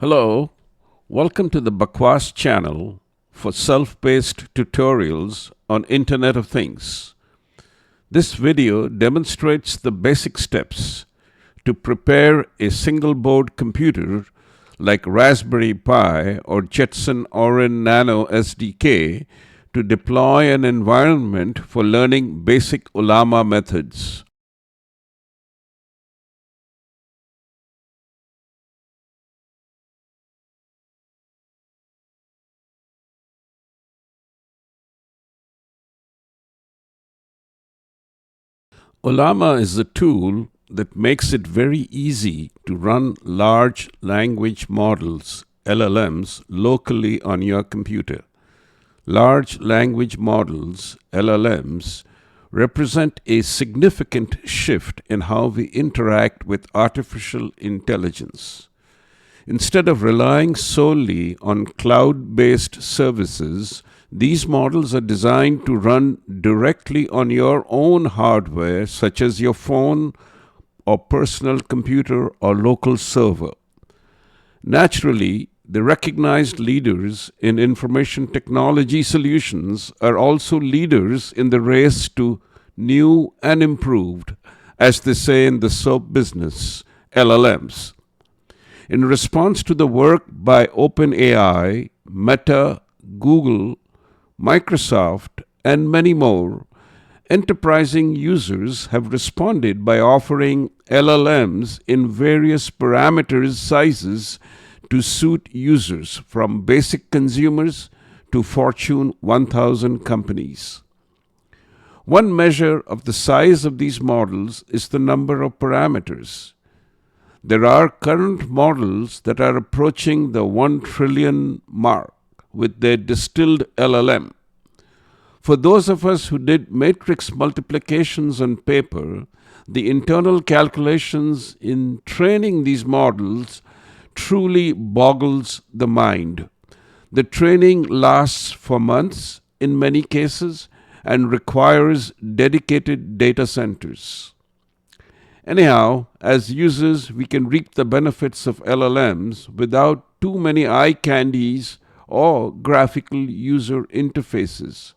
Hello, welcome to the Bakwas channel for self-paced tutorials on Internet of Things. This video demonstrates the basic steps to prepare a single board computer like Raspberry Pi or Jetson Orin Nano SDK to deploy an environment for learning basic Ollama methods. Ollama is a tool that makes it very easy to run large language models, LLMs, locally on your computer. Large language models, LLMs, represent a significant shift in how we interact with artificial intelligence. Instead of relying solely on cloud-based services, these models are designed to run directly on your own hardware, such as your phone or personal computer or local server. Naturally, the recognized leaders in information technology solutions are also leaders in the race to new and improved, as they say in the soap business, LLMs. In response to the work by OpenAI, Meta, Google, Microsoft, and many more, enterprising users have responded by offering LLMs in various parameters sizes to suit users, from basic consumers to Fortune 1000 companies. One measure of the size of these models is the number of parameters. There are current models that are approaching the 1 trillion mark with their distilled LLM. For those of us who did matrix multiplications on paper, the internal calculations in training these models truly boggles the mind. The training lasts for months in many cases and requires dedicated data centers. Anyhow, as users, we can reap the benefits of LLMs without too many eye candies or graphical user interfaces.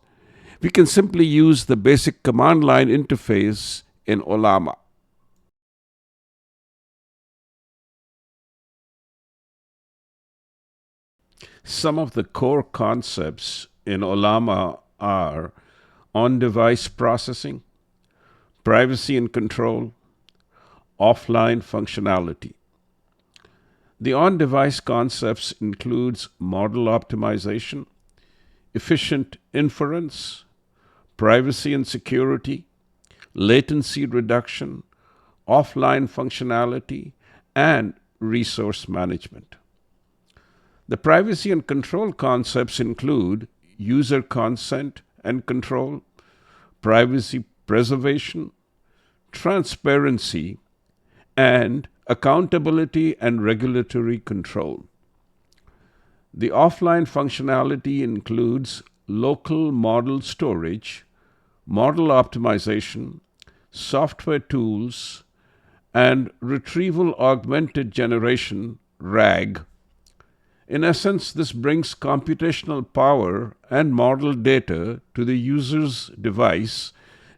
We can simply use the basic command line interface in Ollama. Some of the core concepts in Ollama are on-device processing, privacy and control, offline functionality. The on-device concepts includes model optimization, efficient inference, privacy and security, latency reduction, offline functionality, and resource management. The privacy and control concepts include user consent and control, privacy preservation, transparency, and accountability and regulatory control. The offline functionality includes local model storage, model optimization, software tools, and retrieval augmented generation, RAG. In essence, this brings computational power and model data to the user's device,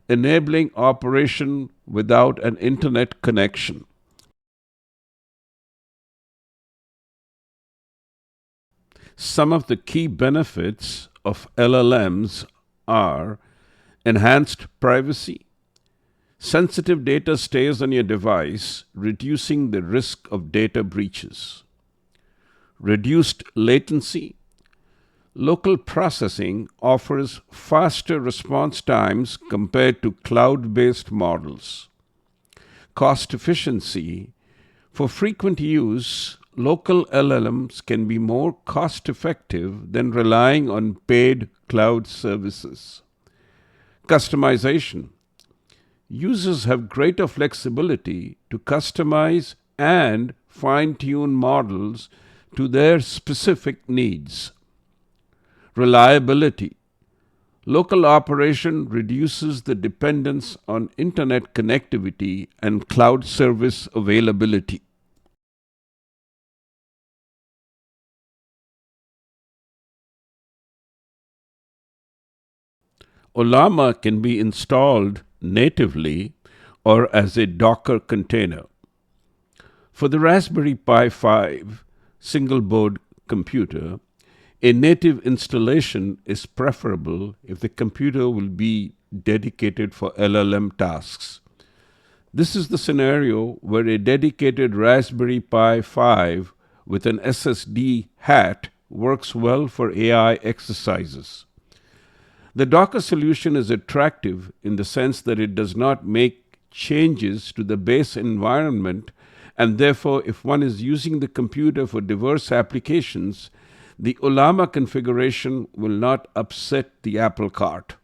enabling operation without an internet connection. Some of the key benefits of LLMs are enhanced privacy. Sensitive data stays on your device, reducing the risk of data breaches. Reduced latency. Local processing offers faster response times compared to cloud-based models. Cost efficiency. For frequent use, local LLMs can be more cost-effective than relying on paid cloud services. Customization. Users have greater flexibility to customize and fine-tune models to their specific needs. Reliability. Local operation reduces the dependence on internet connectivity and cloud service availability. Ollama can be installed natively or as a Docker container. For the Raspberry Pi 5 single board computer, a native installation is preferable if the computer will be dedicated for LLM tasks. This is the scenario where a dedicated Raspberry Pi 5 with an SSD hat works well for AI exercises. The Docker solution is attractive in the sense that it does not make changes to the base environment, and therefore, if one is using the computer for diverse applications, the Ollama configuration will not upset the apple cart.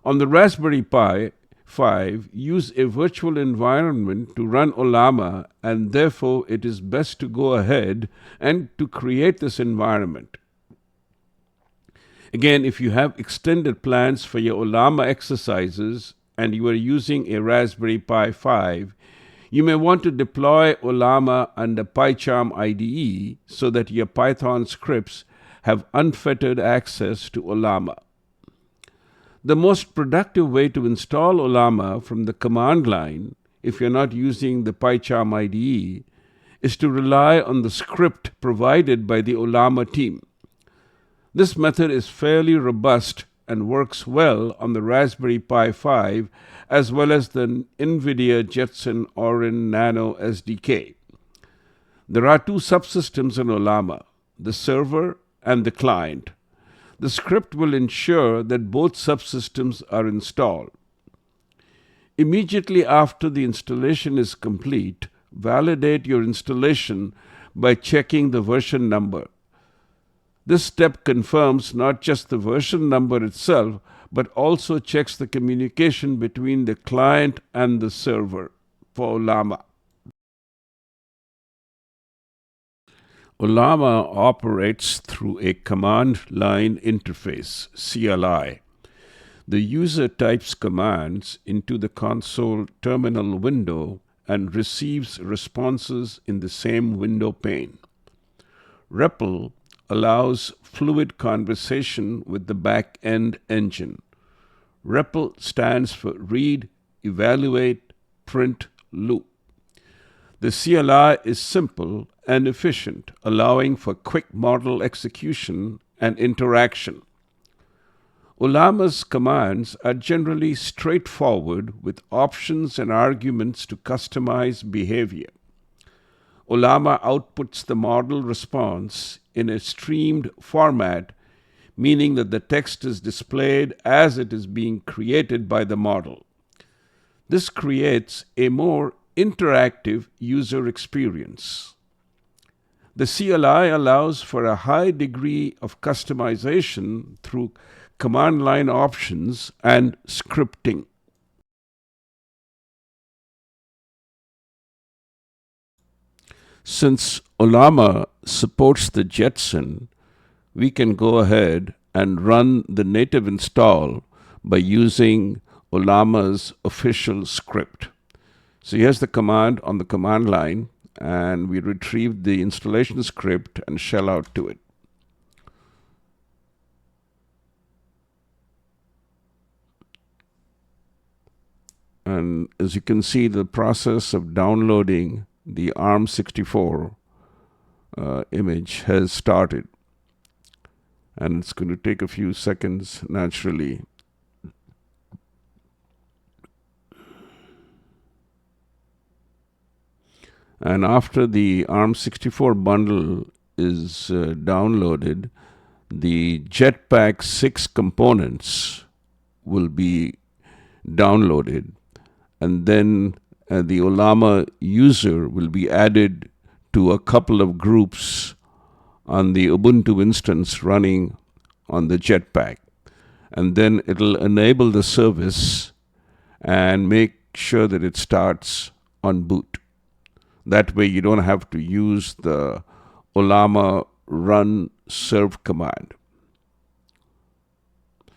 On the Raspberry Pi 5, use a virtual environment to run Ollama, and therefore it is best to go ahead and to create this environment. Again, if you have extended plans for your Ollama exercises and you are using a Raspberry Pi 5, you may want to deploy Ollama under PyCharm IDE so that your Python scripts have unfettered access to Ollama. The most productive way to install Ollama from the command line, if you're not using the PyCharm IDE, is to rely on the script provided by the Ollama team. This method is fairly robust and works well on the Raspberry Pi 5 as well as the NVIDIA Jetson Orin Nano SDK. There are two subsystems in Ollama, the server and the client. The script will ensure that both subsystems are installed. Immediately after the installation is complete, validate your installation by checking the version number. This step confirms not just the version number itself, but also checks the communication between the client and the server for Ollama. Ollama operates through a command line interface, CLI. The user types commands into the console terminal window and receives responses in the same window pane. REPL allows fluid conversation with the back-end engine. REPL stands for Read, Evaluate, Print, Loop. The CLI is simple and efficient, allowing for quick model execution and interaction. Ollama's commands are generally straightforward with options and arguments to customize behavior. Ollama outputs the model response in a streamed format, meaning that the text is displayed as it is being created by the model. This creates a more interactive user experience. The CLI allows for a high degree of customization through command line options and scripting. Since Ollama supports the Jetson, we can go ahead and run the native install by using Ollama's official script. So here's the command on the command line, and we retrieve the installation script and shell out to it. And as you can see, the process of downloading the ARM64 image has started. And it's going to take a few seconds naturally. And after the ARM64 bundle is downloaded, the Jetpack 6 components will be downloaded. And then the Ollama user will be added to a couple of groups on the Ubuntu instance running on the Jetpack. And then it'll enable the service and make sure that it starts on boot. That way you don't have to use the Ollama run serve command.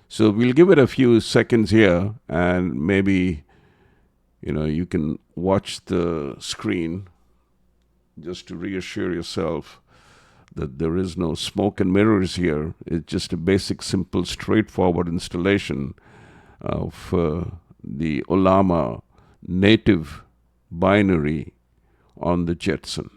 So we'll give it a few seconds here, and maybe you can watch the screen just to reassure yourself that there is no smoke and mirrors here. It's just a basic, simple, straightforward installation, of the Ollama native binary on the Jetson.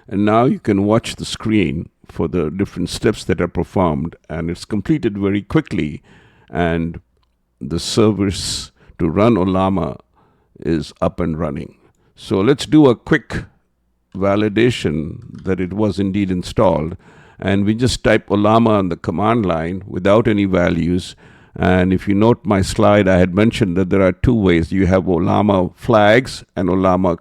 And now you can watch the screen for the different steps that are performed, and it's completed very quickly, and the service to run Ollama is up and running. So let's do a quick validation that it was indeed installed, and we just type Ollama on the command line without any values. And if you note my slide, I had mentioned that there are two ways. You have Ollama flags and Ollama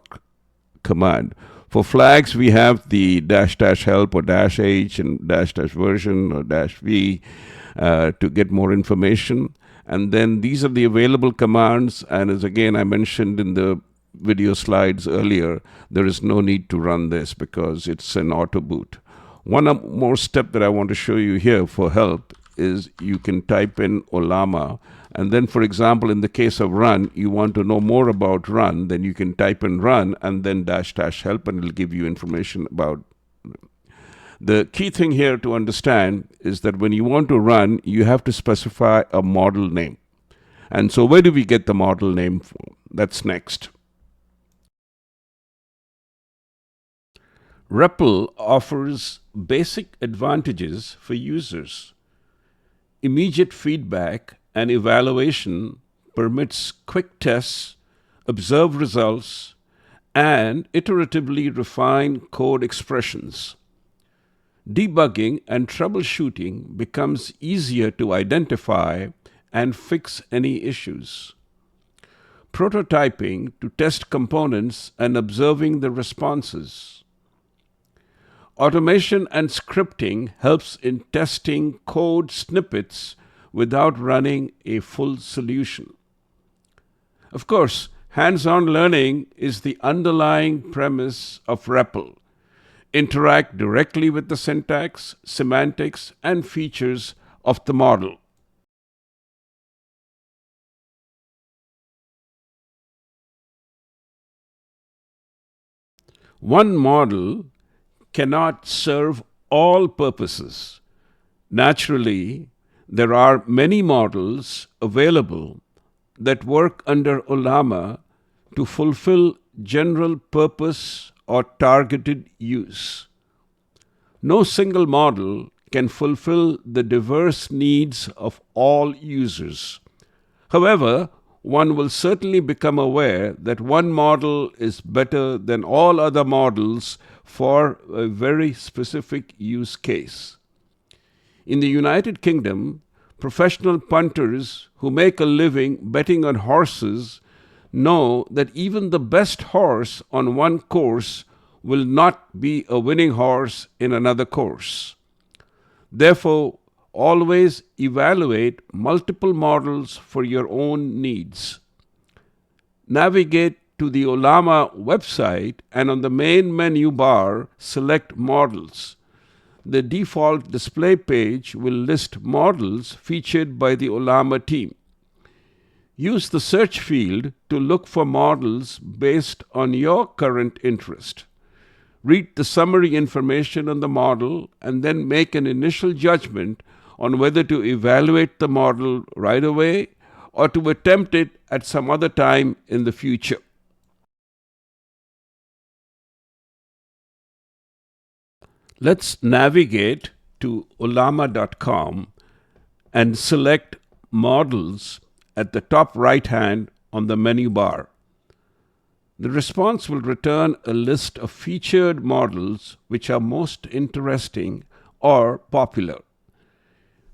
command. For flags, we have the -- help or -h and -- version or -v to get more information. And then these are the available commands. And as again I mentioned in the video slides earlier, there is no need to run this because it's an auto boot. One more step that I want to show you here for help is you can type in Ollama, and then, for example, in the case of run, you want to know more about run, then you can type in run and then -- help, and it'll give you information about. The key thing here to understand is that when you want to run, you have to specify a model name. And so where do we get the model name from? That's next. REPL offers basic advantages for users. Immediate feedback and evaluation permits quick tests, observe results, and iteratively refine code expressions. Debugging and troubleshooting becomes easier to identify and fix any issues. Prototyping to test components and observing the responses. Automation and scripting helps in testing code snippets without running a full solution. Of course, hands-on learning is the underlying premise of REPL. Interact directly with the syntax, semantics, and features of the model. One model cannot serve all purposes. Naturally, there are many models available that work under Ollama to fulfill general purpose or targeted use. No single model can fulfill the diverse needs of all users. However, one will certainly become aware that one model is better than all other models for a very specific use case. In the United Kingdom, professional punters who make a living betting on horses know that even the best horse on one course will not be a winning horse in another course. Therefore, always evaluate multiple models for your own needs. Navigate to the Ollama website and on the main menu bar, select Models. The default display page will list models featured by the Ollama team. Use the search field to look for models based on your current interest. Read the summary information on the model and then make an initial judgment on whether to evaluate the model right away or to attempt it at some other time in the future. Let's navigate to Ollama.com and select Models at the top right hand on the menu bar. The response will return a list of featured models which are most interesting or popular.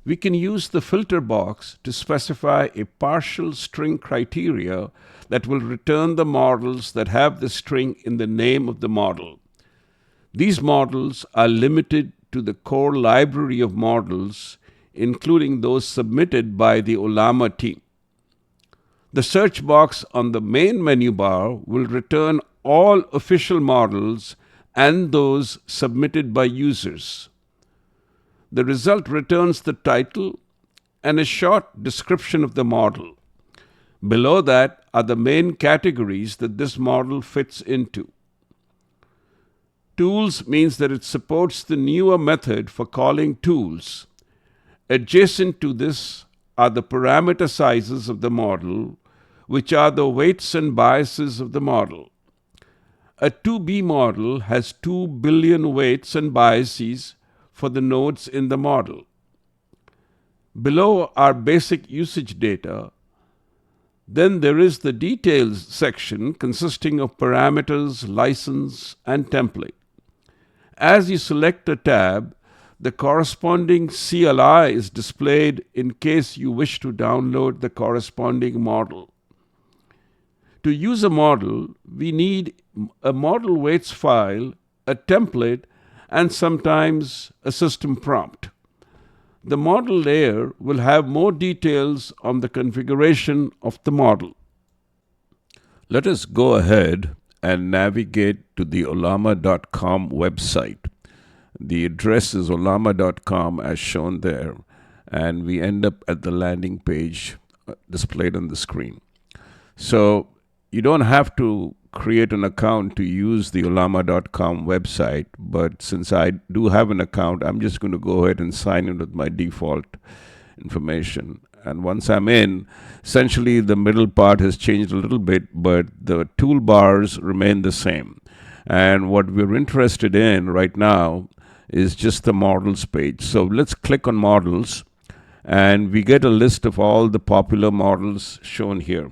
We can use the filter box to specify a partial string criteria that will return the models that have the string in the name of the model. These models are limited to the core library of models, including those submitted by the Ollama team. The search box on the main menu bar will return all official models and those submitted by users. The result returns the title and a short description of the model. Below that are the main categories that this model fits into. Tools means that it supports the newer method for calling tools. Adjacent to this are the parameter sizes of the model, which are the weights and biases of the model. A 2B model has 2 billion weights and biases for the nodes in the model. Below are basic usage data. Then there is the details section consisting of parameters, license, and template. As you select a tab, the corresponding CLI is displayed in case you wish to download the corresponding model. To use a model, we need a model weights file, a template, and sometimes a system prompt. The model layer will have more details on the configuration of the model. Let us go ahead and navigate to the Ollama.com website. The address is Ollama.com as shown there, and we end up at the landing page displayed on the screen. So you don't have to create an account to use the Ollama.com website, but since I do have an account, I'm just going to go ahead and sign in with my default information. And once I'm in, essentially the middle part has changed a little bit, but the toolbars remain the same. And what we're interested in right now is just the models page. So let's click on models, and we get a list of all the popular models shown here.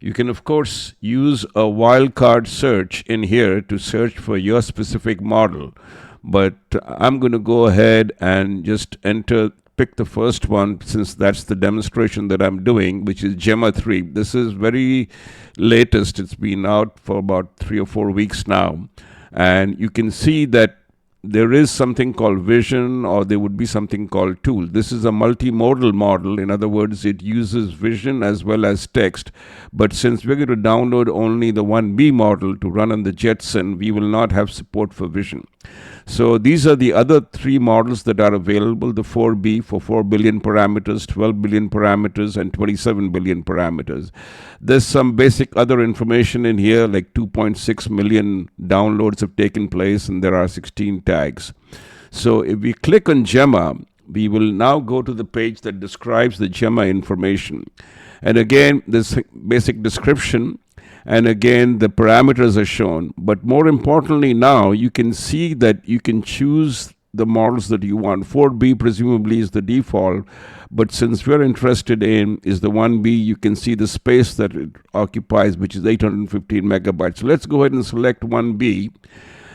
You can, of course, use a wildcard search in here to search for your specific model, but I'm going to go ahead and just pick the first one, since that's the demonstration that I'm doing, which is Gemma 3. This is very latest. It's been out for about 3 or 4 weeks now. And you can see that there is something called vision, or there would be something called tool. This is a multi-modal model. In other words, it uses vision as well as text. But since we're going to download only the 1B model to run on the Jetson, we will not have support for vision. So these are the other 3 models that are available, the 4B for 4 billion parameters, 12 billion parameters, and 27 billion parameters. There's some basic other information in here, like 2.6 million downloads have taken place, and there are 16 tags. So if we click on Gemma, we will now go to the page that describes the Gemma information. And again, this basic description, and again, the parameters are shown. But more importantly now, you can see that you can choose the models that you want. 4B presumably is the default, but since we're interested in is the 1B, you can see the space that it occupies, which is 815 megabytes. So let's go ahead and select 1B.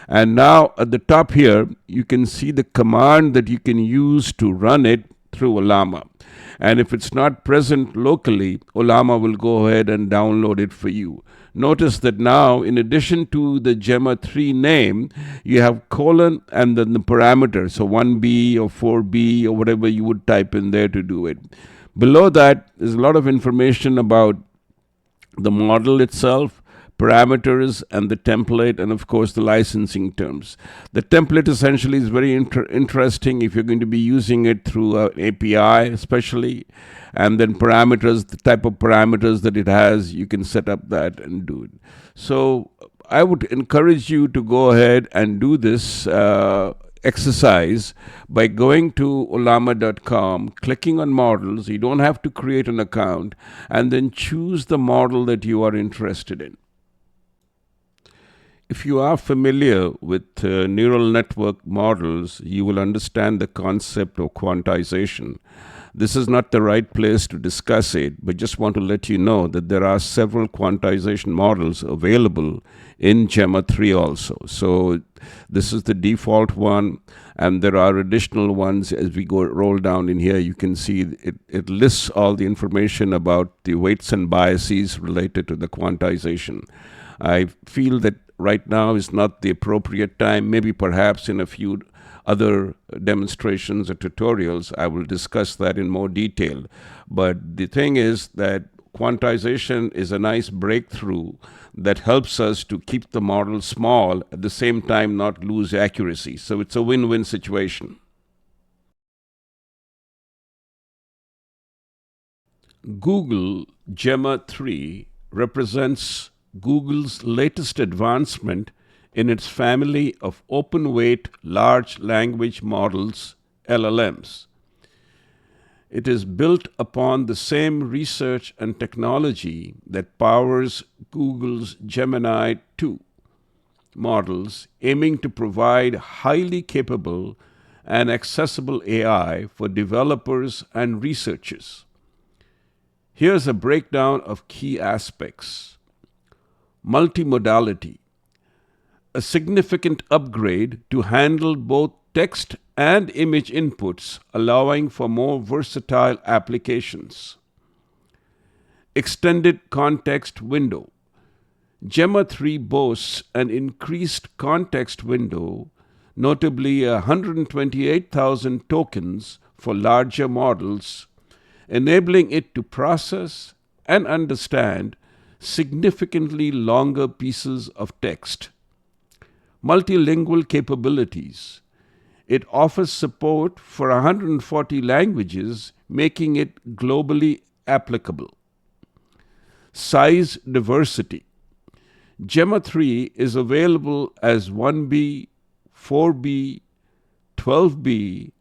And now at the top here, you can see the command that you can use to run it through Ollama. And if it's not present locally, Ollama will go ahead and download it for you. Notice that now, in addition to the Gemma 3 name, you have colon and then the parameter, so 1B or 4B or whatever you would type in there to do it. Below that, there's a lot of information about the model itself, parameters, and the template, and of course the licensing terms. The template essentially is very interesting if you're going to be using it through an API especially, and then parameters, the type of parameters that it has, you can set up that and do it. So I would encourage you to go ahead and do this exercise by going to ollama.com, clicking on models. You don't have to create an account, and then choose the model that you are interested in. If you are familiar with neural network models, you will understand the concept of quantization. This is not the right place to discuss it, but just want to let you know that there are several quantization models available in Gemma 3 also. So this is the default one, and there are additional ones. As we roll down in here, you can see it lists all the information about the weights and biases related to the quantization. I feel that right now is not the appropriate time. Maybe perhaps in a few other demonstrations or tutorials, I will discuss that in more detail. But the thing is that quantization is a nice breakthrough that helps us to keep the model small, at the same time not lose accuracy. So it's a win-win situation. Google Gemma 3 represents Google's latest advancement in its family of open-weight large language models, LLMs. It is built upon the same research and technology that powers Google's Gemini 2 models, aiming to provide highly capable and accessible AI for developers and researchers. Here's a breakdown of key aspects. Multimodality, a significant upgrade to handle both text and image inputs, allowing for more versatile applications. Extended context window. Gemma 3 boasts an increased context window, notably 128,000 tokens for larger models, enabling it to process and understand significantly longer pieces of text. Multilingual capabilities. It offers support for 140 languages, making it globally applicable. Size diversity. Gemma 3 is available as 1B, 4B, 12B,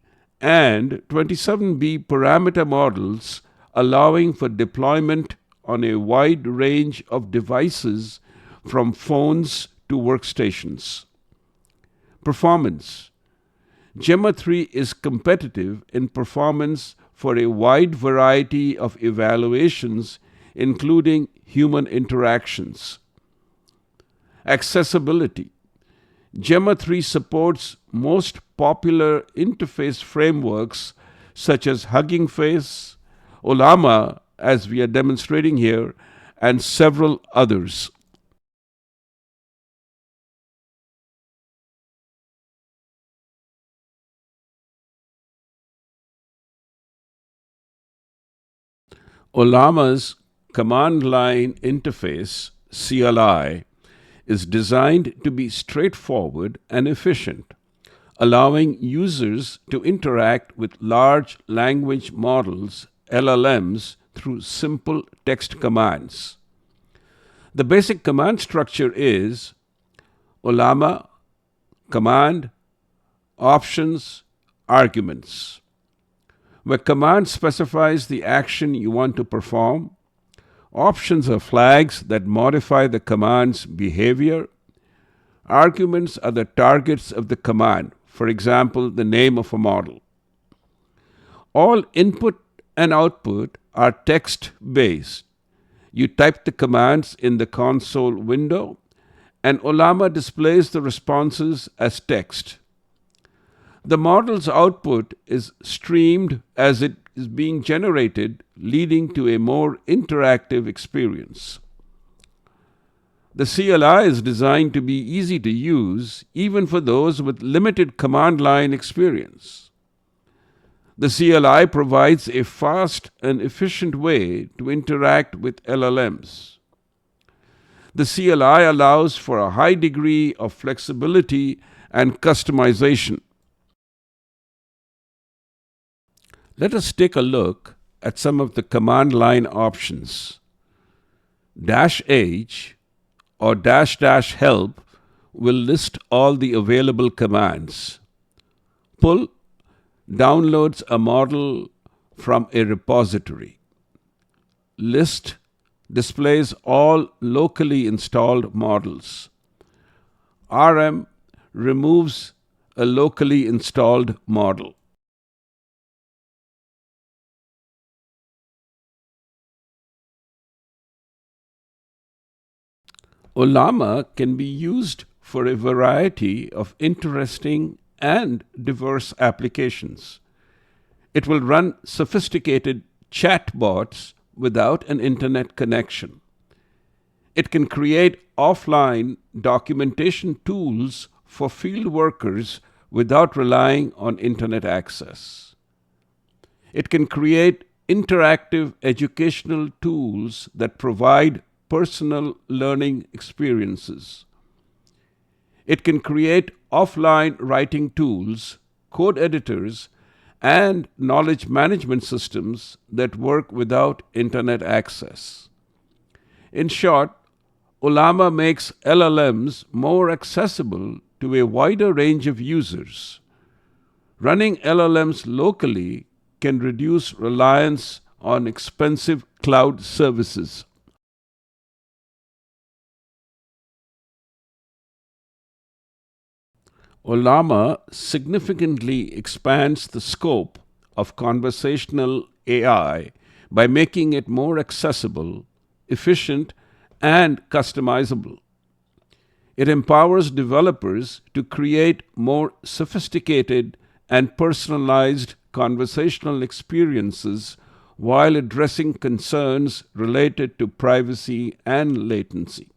and 27B parameter models, allowing for deployment on a wide range of devices from phones to workstations. Performance. Gemma 3 is competitive in performance for a wide variety of evaluations, including human interactions. Accessibility. Gemma 3 supports most popular interface frameworks such as Hugging Face, Ollama, as we are demonstrating here, and several others. Ollama's command line interface, CLI, is designed to be straightforward and efficient, allowing users to interact with large language models, LLMs, through simple text commands. The basic command structure is Ollama, command, options, arguments. Where command specifies the action you want to perform, options are flags that modify the command's behavior. Arguments are the targets of the command. for example, the name of a model. All input and output are text-based. You type the commands in the console window, and Ollama displays the responses as text. The model's output is streamed as it is being generated, leading to a more interactive experience. The CLI is designed to be easy to use, even for those with limited command line experience. The CLI provides a fast and efficient way to interact with LLMs. The CLI allows for a high degree of flexibility and customization. Let us take a look at some of the command line options. -H or --help will list all the available commands. Pull downloads a model from a repository. List displays all locally installed models. RM removes a locally installed model. Ollama can be used for a variety of interesting and diverse applications. It will run sophisticated chatbots without an internet connection. It can create offline documentation tools for field workers without relying on internet access. It can create interactive educational tools that provide personal learning experiences. It can create offline writing tools, code editors, and knowledge management systems that work without internet access. In short, Ollama makes LLMs more accessible to a wider range of users. Running LLMs locally can reduce reliance on expensive cloud services. Ollama significantly expands the scope of conversational AI by making it more accessible, efficient, and customizable. It empowers developers to create more sophisticated and personalized conversational experiences while addressing concerns related to privacy and latency.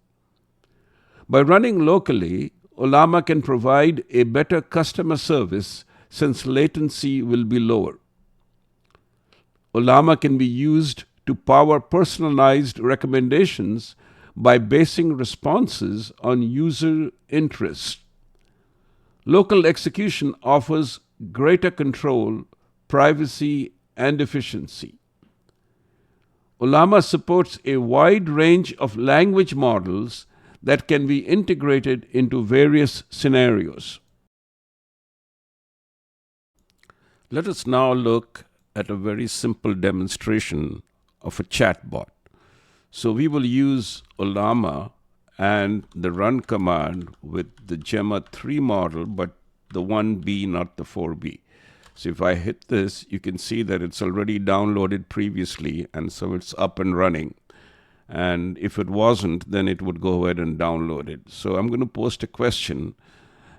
By running locally, Ollama can provide a better customer service since latency will be lower. Ollama can be used to power personalized recommendations by basing responses on user interest. Local execution offers greater control, privacy, and efficiency. Ollama supports a wide range of language models that can be integrated into various scenarios. Let us now look at a very simple demonstration of a chatbot. So we will use Ollama and the run command with the Gemma 3 model, but the 1B, not the 4B. So if I hit this, you can see that it's already downloaded previously, and so it's up and running. And if it wasn't, then it would go ahead and download it. So I'm going to post a question.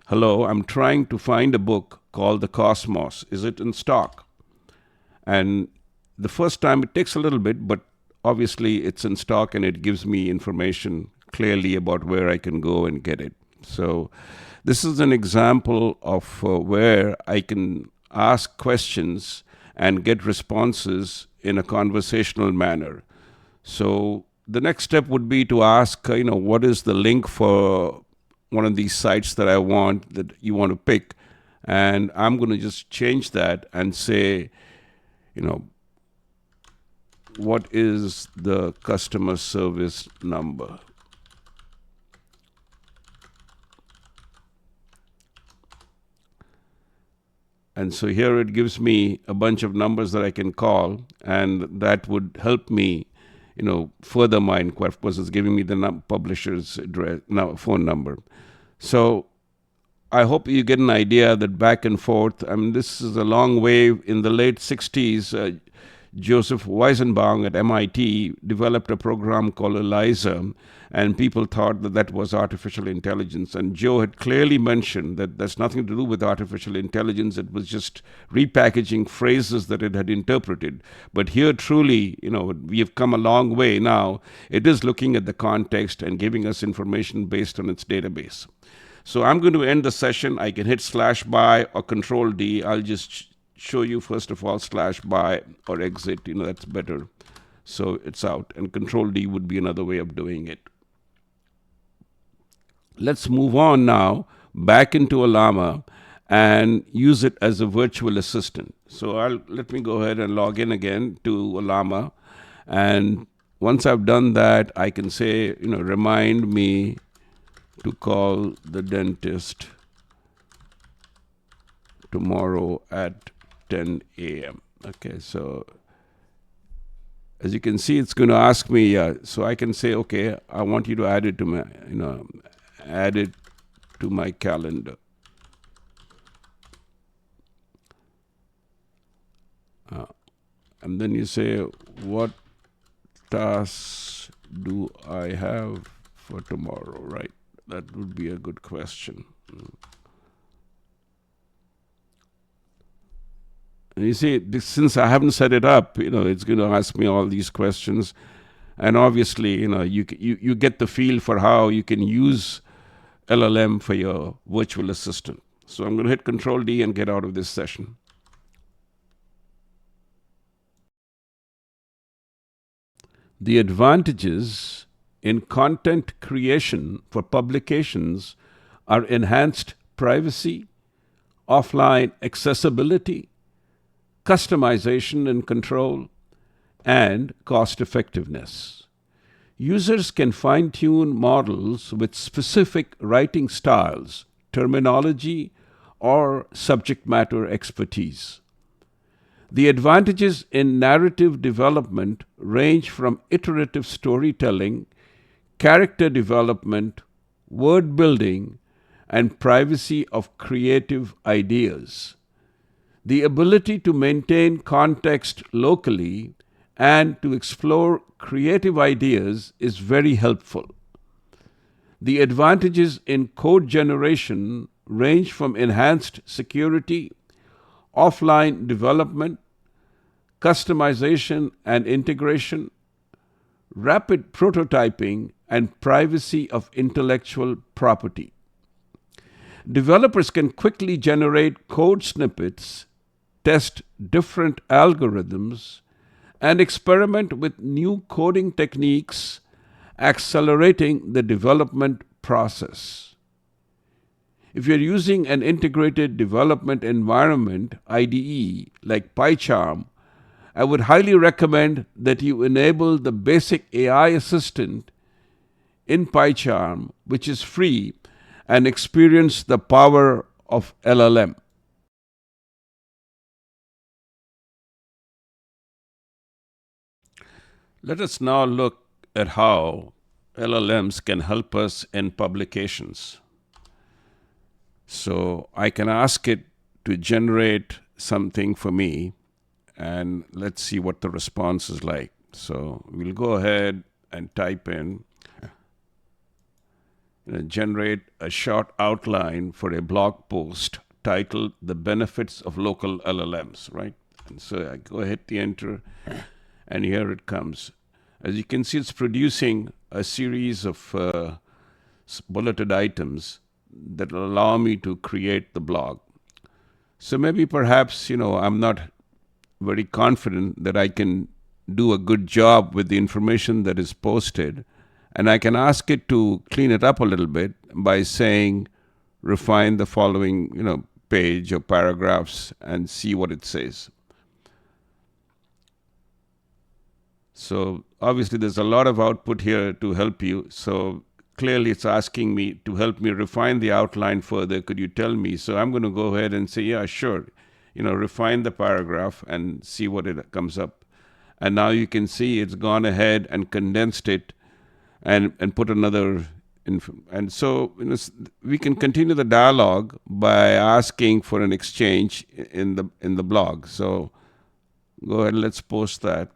Hello, I'm trying to find a book called The Cosmos. Is it in stock? And the first time it takes a little bit, but obviously it's in stock and it gives me information clearly about where I can go and get it. So this is an example of where I can ask questions and get responses in a conversational manner. So the next step would be to ask, what is the link for one of these sites that I want, that you want to pick? And I'm going to just change that and say, what is the customer service number? And so here it gives me a bunch of numbers that I can call, and that would help me further my inquiry. Of course, it's giving me the publisher's address, phone number. So I hope you get an idea that back and forth, I mean, this is a long way. In the late 60s, Joseph Weizenbaum at MIT developed a program called ELIZA, and people thought that that was artificial intelligence. And Joe had clearly mentioned that that's nothing to do with artificial intelligence. It was just repackaging phrases that it had interpreted. But here, truly, we have come a long way now. It is looking at the context and giving us information based on its database. So I'm going to end the session. I can hit /by or Control-D. I'll just show you, first of all, /by or exit. That's better. So it's out. And Control-D would be another way of doing it. Let's move on now back into Ollama and use it as a virtual assistant. So let me go ahead and log in again to Ollama. And once I've done that, I can say, remind me to call the dentist tomorrow at 10 a.m. Okay, so as you can see, it's going to ask me, so I can say, okay, I want you to add it to my, add it to my calendar. And then you say, what tasks do I have for tomorrow, right? That would be a good question. And you see, since I haven't set it up, it's going to ask me all these questions. And obviously, you get the feel for how you can use LLM for your virtual assistant. So I'm going to hit Control-D and get out of this session. The advantages in content creation for publications are enhanced privacy, offline accessibility, customization and control, and cost effectiveness. Users can fine-tune models with specific writing styles, terminology, or subject matter expertise. The advantages in narrative development range from iterative storytelling, character development, word building, and privacy of creative ideas. The ability to maintain context locally and to explore creative ideas is very helpful. The advantages in code generation range from enhanced security, offline development, customization and integration, rapid prototyping, and privacy of intellectual property. Developers can quickly generate code snippets, test different algorithms, and experiment with new coding techniques, accelerating the development process. If you're using an integrated development environment, IDE, like PyCharm, I would highly recommend that you enable the basic AI assistant in PyCharm, which is free, and experience the power of LLM. Let us now look at how LLMs can help us in publications. So I can ask it to generate something for me, and let's see what the response is like. So we'll go ahead and type in, generate a short outline for a blog post titled The Benefits of Local LLMs, right? And so I go ahead to enter, and here it comes. As you can see, it's producing a series of bulleted items that will allow me to create the blog. So maybe perhaps, I'm not very confident that I can do a good job with the information that is posted, and I can ask it to clean it up a little bit by saying, refine the following, page or paragraphs, and see what it says. So obviously there's a lot of output here to help you. So clearly it's asking me to help me refine the outline further. Could you tell me? So I'm going to go ahead and say, yeah, sure. Refine the paragraph and see what it comes up. And now you can see it's gone ahead and condensed it and put another And so we can continue the dialogue by asking for an exchange in the blog. So go ahead, let's post that.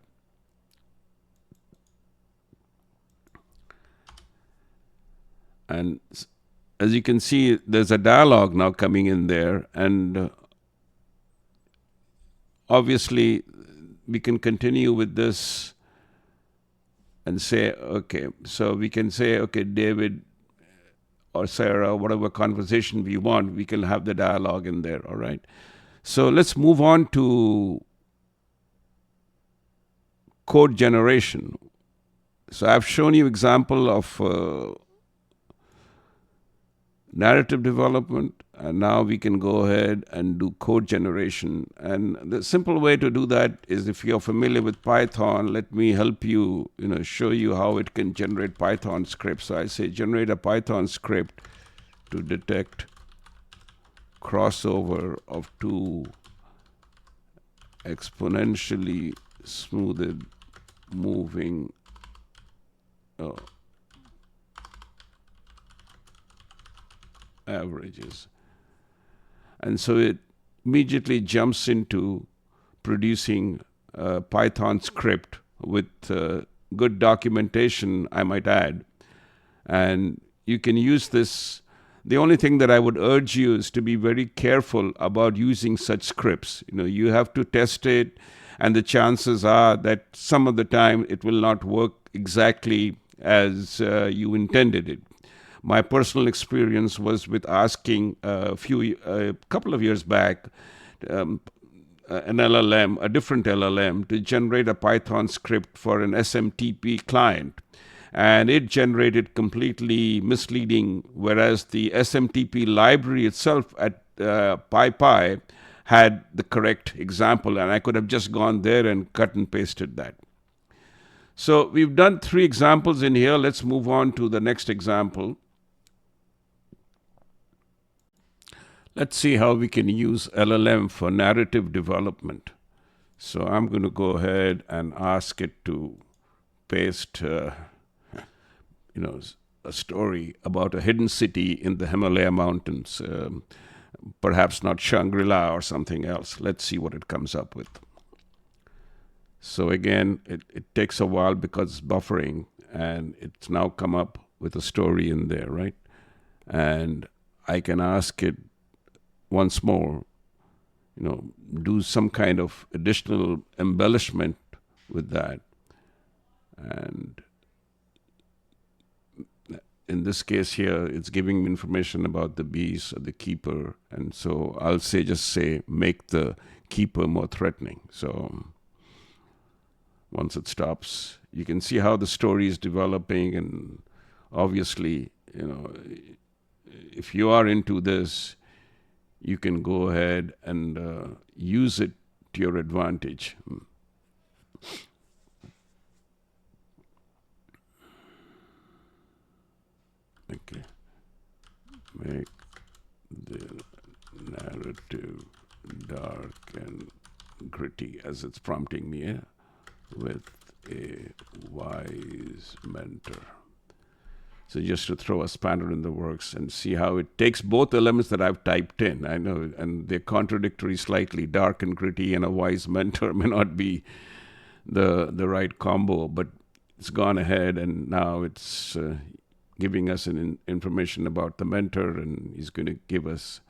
And as you can see, there's a dialogue now coming in there, and obviously we can continue with this and say, okay, so we can say, okay, David or Sarah, whatever conversation we want, we can have the dialogue in there, all right? So let's move on to code generation. So I've shown you example of narrative development, and now we can go ahead and do code generation. And the simple way to do that is, if you're familiar with Python, let me help you, show you how it can generate Python scripts. So I say generate a Python script to detect crossover of two exponentially smoothed moving averages. And so it immediately jumps into producing a Python script with good documentation, I might add. And you can use this. The only thing that I would urge you is to be very careful about using such scripts. You have to test it, and the chances are that some of the time it will not work exactly as you intended it. My personal experience was with asking a couple of years back, an LLM, a different LLM, to generate a Python script for an SMTP client. And it generated completely misleading, whereas the SMTP library itself at PyPy had the correct example, and I could have just gone there and cut and pasted that. So we've done 3 examples in here. Let's move on to the next example. Let's see how we can use LLM for narrative development. So I'm going to go ahead and ask it to paste a story about a hidden city in the Himalaya mountains, perhaps not Shangri-La or something else. Let's see what it comes up with. So again, it takes a while because it's buffering, and it's now come up with a story in there, right? And I can ask it once more, do some kind of additional embellishment with that. And in this case here, it's giving me information about the bees or the keeper. And so I'll just say, make the keeper more threatening. So once it stops, you can see how the story is developing. And obviously, if you are into this, you can go ahead and use it to your advantage. Okay. Make the narrative dark and gritty, as it's prompting me, with a wise mentor. So just to throw a spanner in the works and see how it takes both elements that I've typed in. I know, and they're contradictory slightly. Dark and gritty and a wise mentor may not be the right combo, but it's gone ahead, and now it's giving us an information about the mentor, and he's going to give us.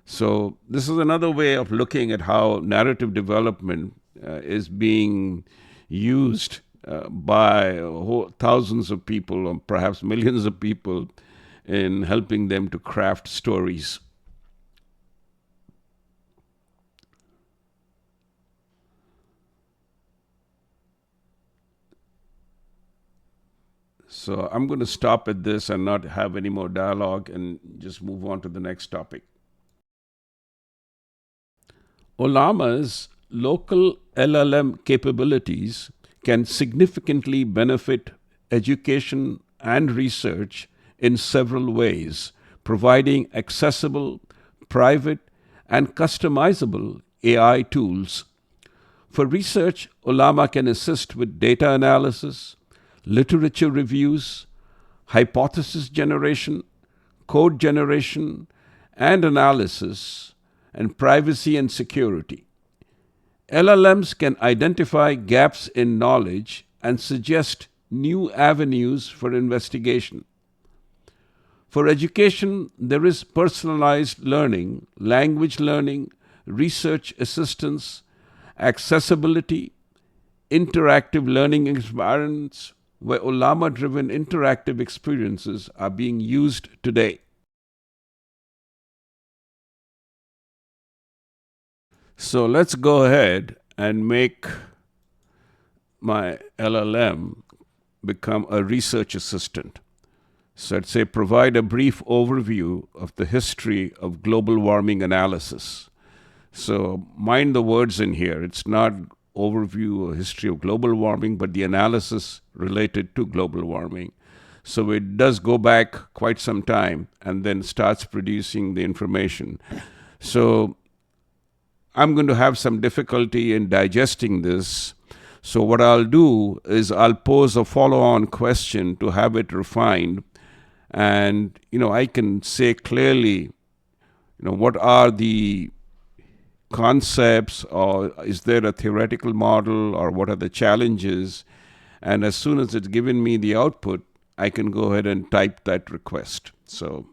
So this is another way of looking at how narrative development is being used by thousands of people, or perhaps millions of people, in helping them to craft stories. So I'm going to stop at this and not have any more dialogue and just move on to the next topic. Ollama's local LLM capabilities can significantly benefit education and research in several ways, providing accessible, private, and customizable AI tools. For research, Ollama can assist with data analysis, literature reviews, hypothesis generation, code generation, and analysis, and privacy and security. LLMs can identify gaps in knowledge and suggest new avenues for investigation. For education, there is personalized learning, language learning, research assistance, accessibility, interactive learning environments, where Ollama-driven interactive experiences are being used today. So let's go ahead and make my LLM become a research assistant. So I'd say provide a brief overview of the history of global warming analysis. So mind the words in here. It's not overview or history of global warming, but the analysis related to global warming. So it does go back quite some time and then starts producing the information. So I'm going to have some difficulty in digesting this. So what I'll do is I'll pose a follow-on question to have it refined. And, I can say clearly, what are the concepts, or is there a theoretical model, or what are the challenges? And as soon as it's given me the output, I can go ahead and type that request. So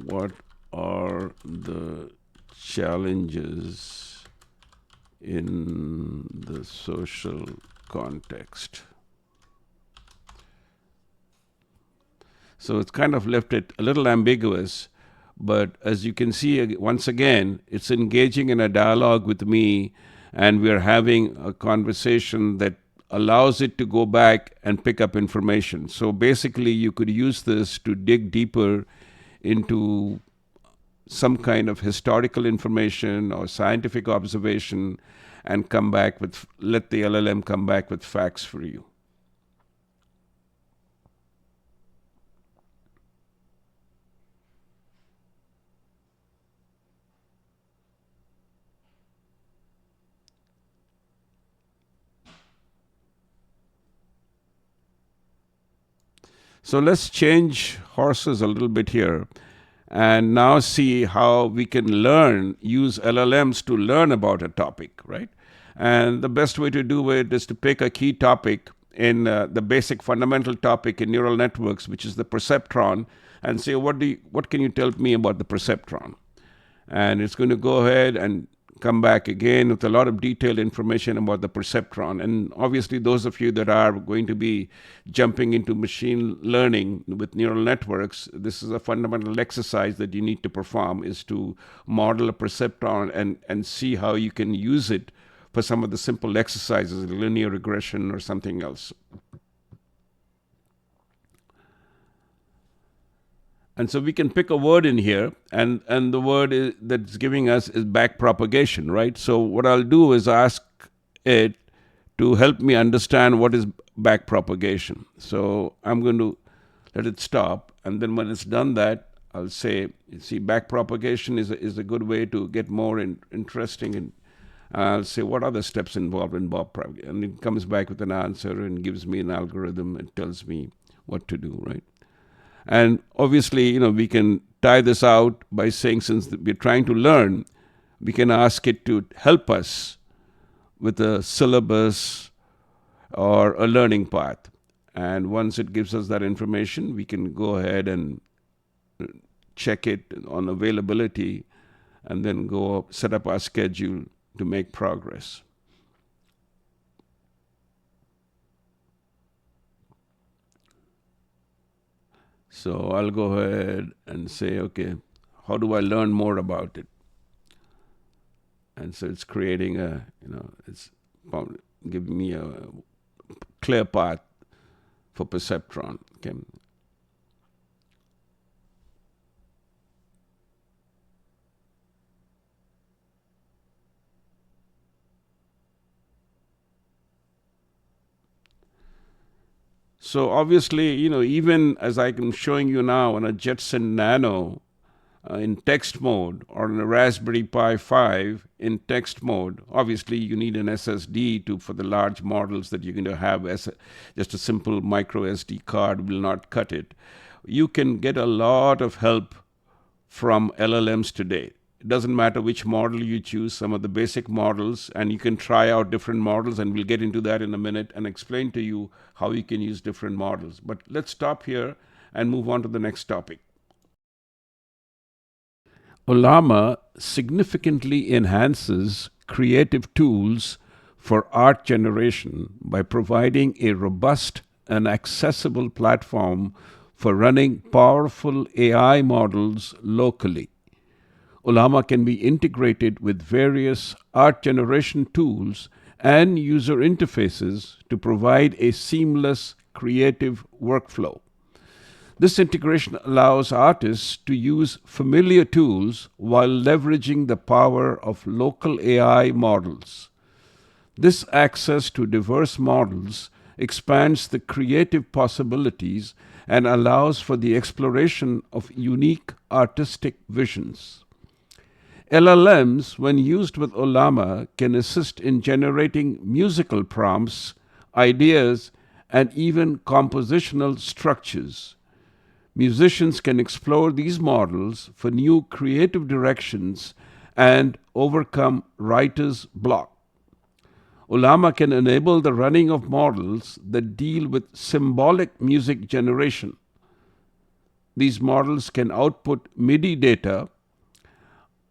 what are the challenges in the social context? So it's kind of left it a little ambiguous, but as you can see, once again, it's engaging in a dialogue with me, and we're having a conversation that allows it to go back and pick up information. So basically, you could use this to dig deeper into some kind of historical information or scientific observation and let the LLM come back with facts for you. So let's change horses a little bit here and now see how we can use LLMs to learn about a topic, right? And the best way to do it is to pick a key topic in the basic fundamental topic in neural networks, which is the perceptron, and say, what can you tell me about the perceptron? And it's going to go ahead and come back again with a lot of detailed information about the perceptron. And obviously, those of you that are going to be jumping into machine learning with neural networks, this is a fundamental exercise that you need to perform, is to model a perceptron and see how you can use it for some of the simple exercises, linear regression or something else. And so we can pick a word in here, and the word that's giving us is backpropagation, right? So what I'll do is ask it to help me understand what is backpropagation. So I'm going to let it stop, and then when it's done that, I'll say, backpropagation is a good way to get more interesting, and I'll say, what are the steps involved in backpropagation? And it comes back with an answer and gives me an algorithm and tells me what to do, right? And obviously, we can tie this out by saying, since we're trying to learn, we can ask it to help us with a syllabus or a learning path. And once it gives us that information, we can go ahead and check it on availability and then set up our schedule to make progress. So I'll go ahead and say, okay, how do I learn more about it? And so it's creating it's giving me a clear path for perceptron. Okay. So obviously, even as I'm showing you now on a Jetson Nano, in text mode, or on a Raspberry Pi 5 in text mode. Obviously, you need an SSD for the large models that you're going to have. Just a simple micro SD card will not cut it. You can get a lot of help from LLMs today. It doesn't matter which model you choose, some of the basic models, and you can try out different models, and we'll get into that in a minute and explain to you how you can use different models. But let's stop here and move on to the next topic. Ollama significantly enhances creative tools for art generation by providing a robust and accessible platform for running powerful AI models locally. Ollama can be integrated with various art generation tools and user interfaces to provide a seamless creative workflow. This integration allows artists to use familiar tools while leveraging the power of local AI models. This access to diverse models expands the creative possibilities and allows for the exploration of unique artistic visions. LLMs, when used with Ollama, can assist in generating musical prompts, ideas, and even compositional structures. Musicians can explore these models for new creative directions and overcome writer's block. Ollama can enable the running of models that deal with symbolic music generation. These models can output MIDI data.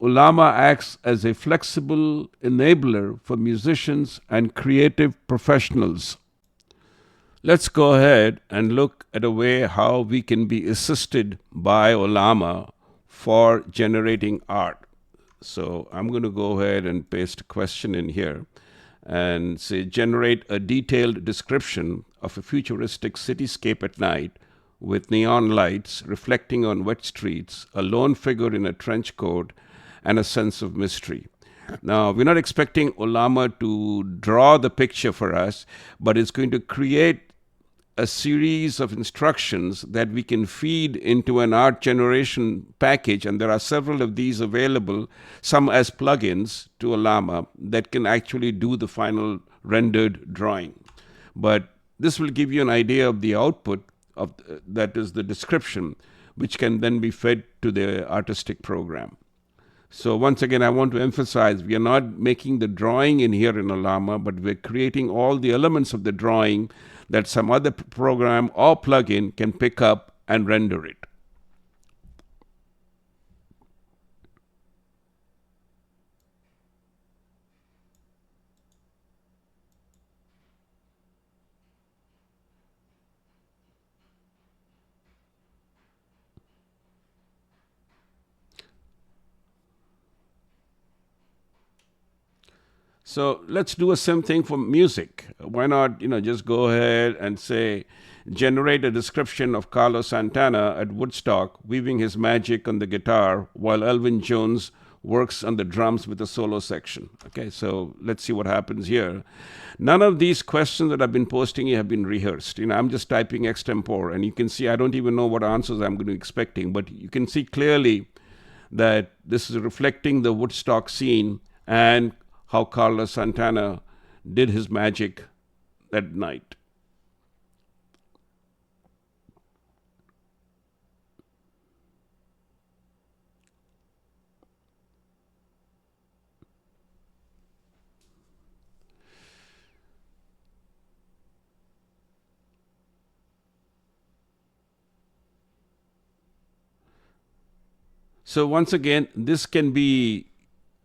Ollama acts as a flexible enabler for musicians and creative professionals. Let's go ahead and look at a way how we can be assisted by Ollama for generating art. So I'm going to go ahead and paste a question in here and say, generate a detailed description of a futuristic cityscape at night with neon lights reflecting on wet streets, a lone figure in a trench coat, and a sense of mystery. Now, we're not expecting Ollama to draw the picture for us, but it's going to create a series of instructions that we can feed into an art generation package, and there are several of these available, some as plugins to Ollama that can actually do the final rendered drawing. But this will give you an idea of the output of that is the description, which can then be fed to the artistic program. So once again, I want to emphasize, we are not making the drawing in here in Ollama, but we're creating all the elements of the drawing that some other program or plugin can pick up and render it. So let's do a same thing for music. Why not, just go ahead and say, generate a description of Carlos Santana at Woodstock, weaving his magic on the guitar while Elvin Jones works on the drums with a solo section. Okay, so let's see what happens here. None of these questions that I've been posting here have been rehearsed. I'm just typing extempore, and you can see I don't even know what answers I'm going to be expecting, but you can see clearly that this is reflecting the Woodstock scene and how Carlos Santana did his magic that night. So once again, this can be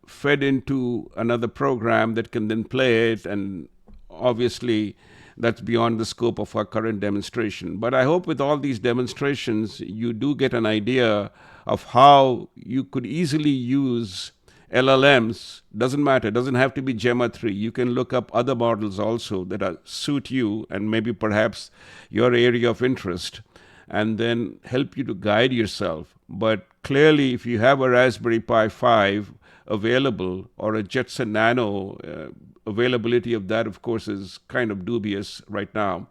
fed into another program that can then play it, and obviously that's beyond the scope of our current demonstration. But I hope with all these demonstrations you do get an idea of how you could easily use LLMs. Doesn't matter, doesn't have to be Gemma 3. You can look up other models also that suit you and maybe perhaps your area of interest, and then help you to guide yourself. But clearly, if you have a Raspberry Pi 5 available, or a Jetson Nano, availability of that, of course, is kind of dubious right now.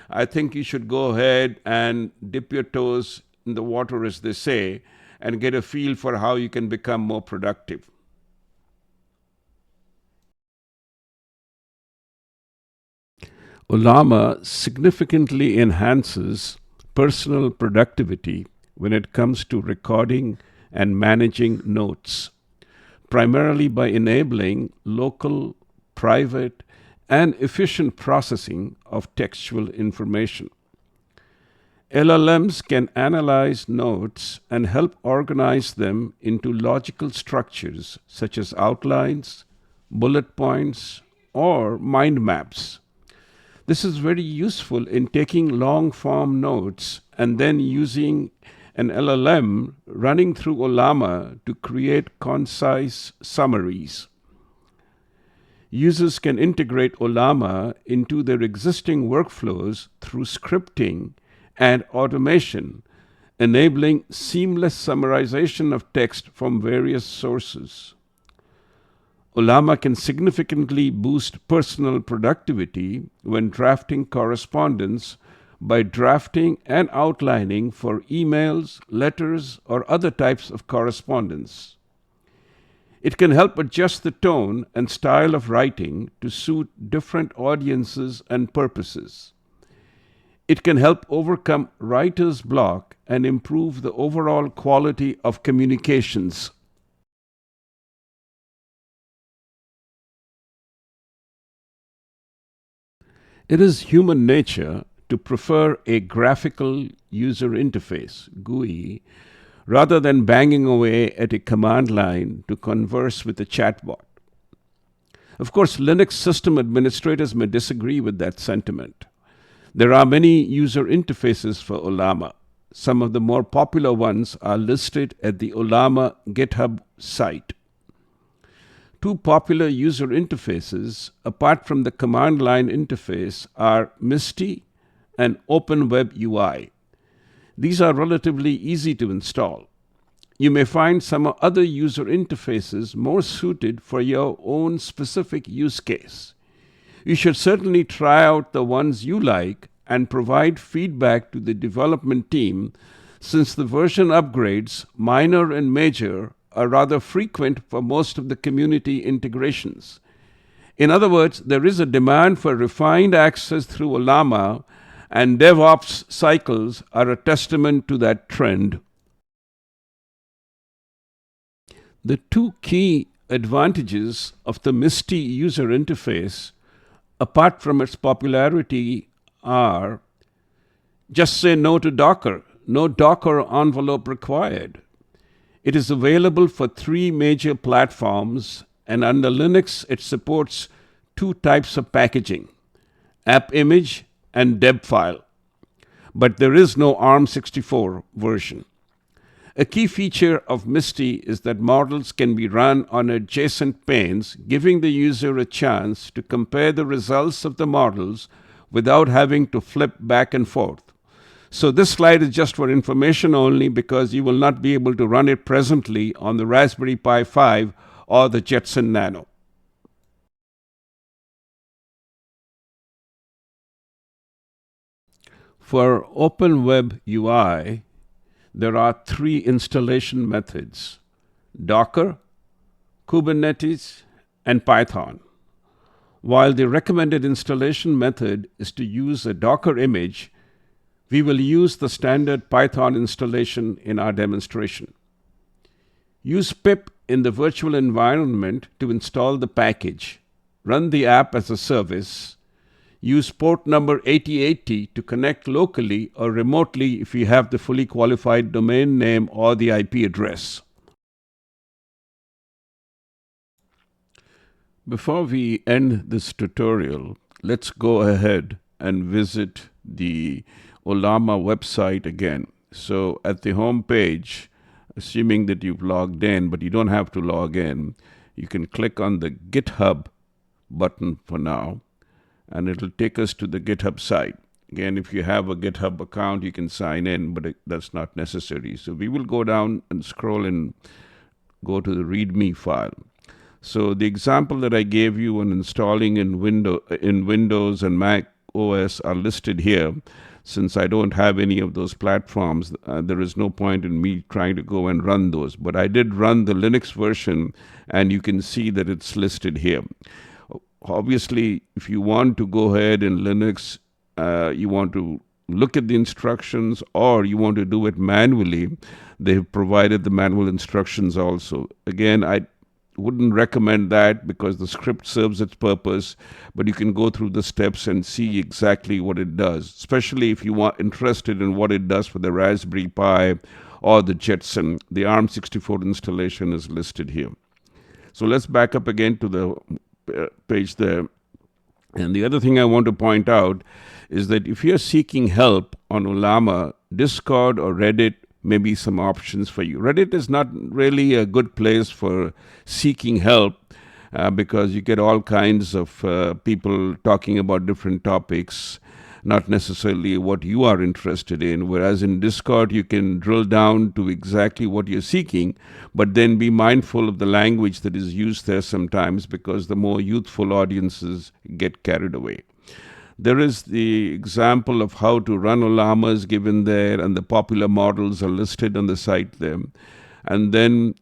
I think you should go ahead and dip your toes in the water, as they say, and get a feel for how you can become more productive. Ollama significantly enhances personal productivity when it comes to recording and managing notes, primarily by enabling local, private, and efficient processing of textual information. LLMs can analyze notes and help organize them into logical structures such as outlines, bullet points, or mind maps. This is very useful in taking long-form notes and then using an LLM running through Ollama to create concise summaries. Users can integrate Ollama into their existing workflows through scripting and automation, enabling seamless summarization of text from various sources. Ollama can significantly boost personal productivity when drafting correspondence by drafting and outlining for emails, letters, or other types of correspondence. It can help adjust the tone and style of writing to suit different audiences and purposes. It can help overcome writer's block and improve the overall quality of communications. It is human nature to prefer a graphical user interface, GUI, rather than banging away at a command line to converse with a chatbot. Of course, Linux system administrators may disagree with that sentiment. There are many user interfaces for Ollama. Some of the more popular ones are listed at the Ollama GitHub site. Two popular user interfaces, apart from the command line interface, are MISTI and OpenWeb UI. These are relatively easy to install. You may find some other user interfaces more suited for your own specific use case. You should certainly try out the ones you like and provide feedback to the development team, since the version upgrades, minor and major, are rather frequent for most of the community integrations. In other words, there is a demand for refined access through Ollama, and DevOps cycles are a testament to that trend. The two key advantages of the MISTI user interface, apart from its popularity, are just say no to Docker. No Docker envelope required. It is available for 3 major platforms, and under Linux it supports 2 types of packaging, app image and deb file. But there is no ARM64 version. A key feature of MISTI is that models can be run on adjacent panes, giving the user a chance to compare the results of the models without having to flip back and forth. So this slide is just for information only, because you will not be able to run it presently on the Raspberry Pi 5 or the Jetson Nano. For OpenWeb UI, there are 3 installation methods: Docker, Kubernetes, and Python. While the recommended installation method is to use a Docker image, we will use the standard Python installation in our demonstration. Use pip in the virtual environment to install the package. Run the app as a service. Use port number 8080 to connect locally or remotely if you have the fully qualified domain name or the IP address. Before we end this tutorial, let's go ahead and visit the Ollama website again. So at the home page, assuming that you've logged in, but you don't have to log in, you can click on the GitHub button for now, and it'll take us to the GitHub site. Again, if you have a GitHub account, you can sign in, but that's not necessary. So we will go down and scroll and go to the README file. So the example that I gave you on installing in Windows and Mac OS are listed here. Since I don't have any of those platforms, there is no point in me trying to go and run those. But I did run the Linux version, and you can see that it's listed here. Obviously, if you want to go ahead in Linux, you want to look at the instructions, or you want to do it manually, they've provided the manual instructions also. Again, I wouldn't recommend that because the script serves its purpose, but you can go through the steps and see exactly what it does, especially if you are interested in what it does for the Raspberry Pi or the Jetson. The ARM64 installation is listed here. So let's back up again to the page there. And the other thing I want to point out is that if you're seeking help on Ollama, Discord or Reddit may be some options for you. Reddit is not really a good place for seeking help because you get all kinds of people talking about different topics, not necessarily what you are interested in. Whereas in Discord, you can drill down to exactly what you're seeking, but then be mindful of the language that is used there sometimes, because the more youthful audiences get carried away. There is the example of how to run Ollamas given there, and the popular models are listed on the site there. And then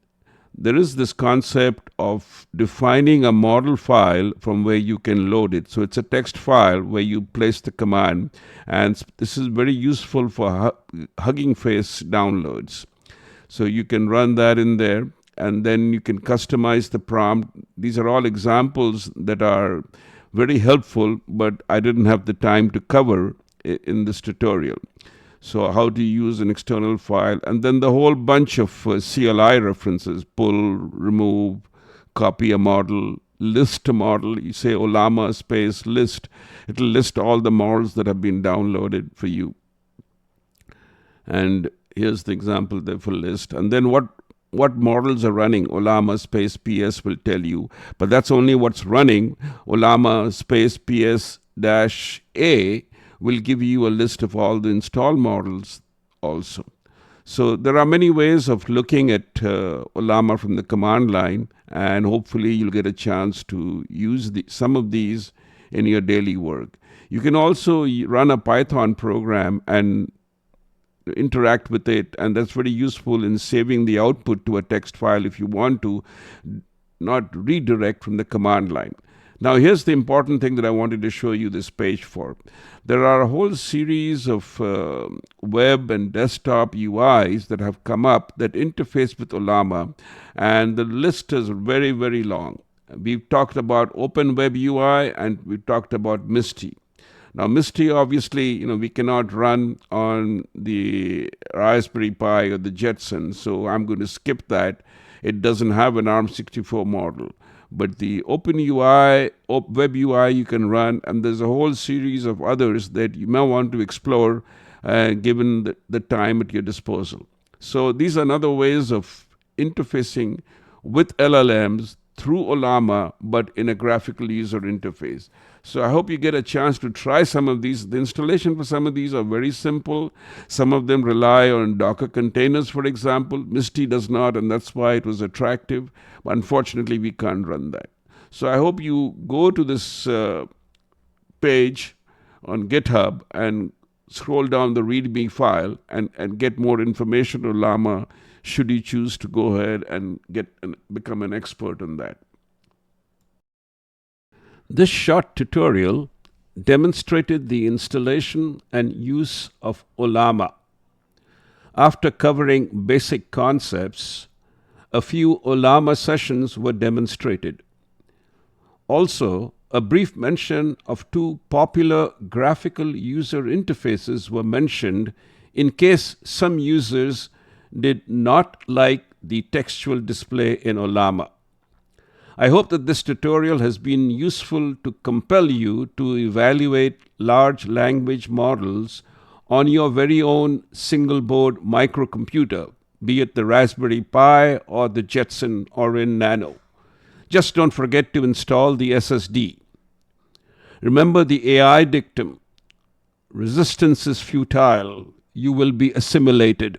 there is this concept of defining a model file from where you can load it. So it's a text file where you place the command, and this is very useful for Hugging Face downloads. So you can run that in there, and then you can customize the prompt. These are all examples that are very helpful, but I didn't have the time to cover in this tutorial. So how to use an external file, and then the whole bunch of CLI references: pull, remove, copy a model, list a model. You say Ollama space list, it'll list all the models that have been downloaded for you. And here's the example there for list. And then what models are running, Ollama space PS will tell you, but that's only what's running. Ollama space PS-A will give you a list of all the installed models also. So there are many ways of looking at Ollama from the command line, and hopefully you'll get a chance to use some of these in your daily work. You can also run a Python program and interact with it, and that's very useful in saving the output to a text file if you want to not redirect from the command line. Now here's the important thing that I wanted to show you this page for. There are a whole series of web and desktop UIs that have come up that interface with Ollama, and the list is very, very long. We've talked about Open Web UI, and we've talked about Misty. Now, Misty, obviously, we cannot run on the Raspberry Pi or the Jetson, so I'm going to skip that. It doesn't have an ARM64 model. But the Open UI, Web UI you can run, and there's a whole series of others that you may want to explore given the time at your disposal. So these are other ways of interfacing with LLMs through Ollama, but in a graphical user interface. So I hope you get a chance to try some of these. The installation for some of these are very simple. Some of them rely on Docker containers, for example. Misty does not, and that's why it was attractive. But unfortunately, we can't run that. So I hope you go to this page on GitHub and scroll down the README file and get more information on Ollama, should you choose to go ahead and become an expert on that. This short tutorial demonstrated the installation and use of Ollama. After covering basic concepts, a few Ollama sessions were demonstrated. Also, a brief mention of two popular graphical user interfaces were mentioned in case some users did not like the textual display in Ollama. I hope that this tutorial has been useful to compel you to evaluate large language models on your very own single-board microcomputer, be it the Raspberry Pi or the Jetson Orin Nano. Just don't forget to install the SSD. Remember the AI dictum: resistance is futile, you will be assimilated.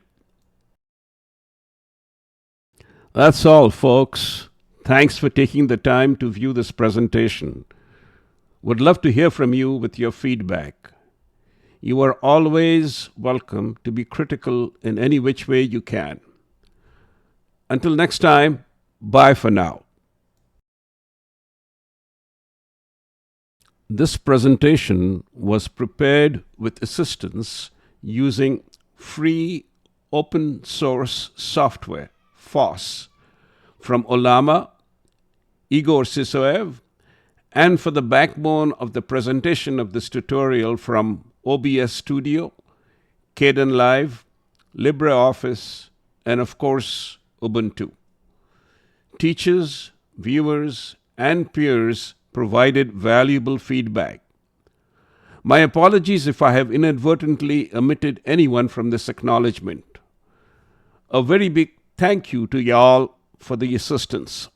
That's all, folks. Thanks for taking the time to view this presentation. Would love to hear from you with your feedback. You are always welcome to be critical in any which way you can. Until next time, bye for now. This presentation was prepared with assistance using free open source software, FOSS, from Ollama, Igor Sisoev, and for the backbone of the presentation of this tutorial from OBS Studio, Kdenlive, LibreOffice, and of course, Ubuntu. Teachers, viewers, and peers provided valuable feedback. My apologies if I have inadvertently omitted anyone from this acknowledgement. A very big thank you to y'all for the assistance.